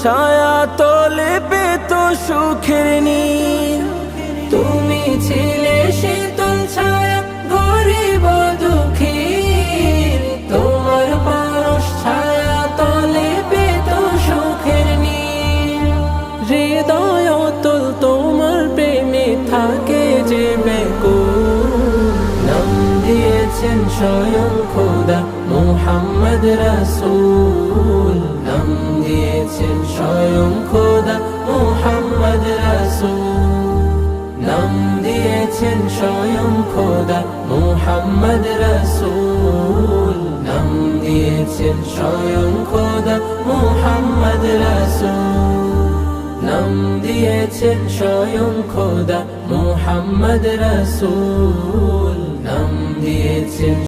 ছায়া তলে পেত সুখের নীল। তুমি ছিলে শীতল ছায়া গরিব দুঃখীর, তোমার পরশ ছায়া তলে পেত সুখের নীল। হৃদয় অতল তোমার প্রেমে থাকে যে ব্যাকুল। নাম দিয়েছেন স্বয়ং খোদা মুহাম্মদ রাসূল, নাম দিয়েছেন স্বয়ং খোদা মুহাম্মদ রাসূল, নাম দিয়েছেন স্বয়ং খোদা মুহাম্মদ রাসূল, নাম দিয়েছেন স্বয়ং খোদা মুহাম্মদ রাসূল, নাম দিয়েছেন স্বয়ং খোদা মুহাম্মদ রাসূল, নাম দিয়েছেন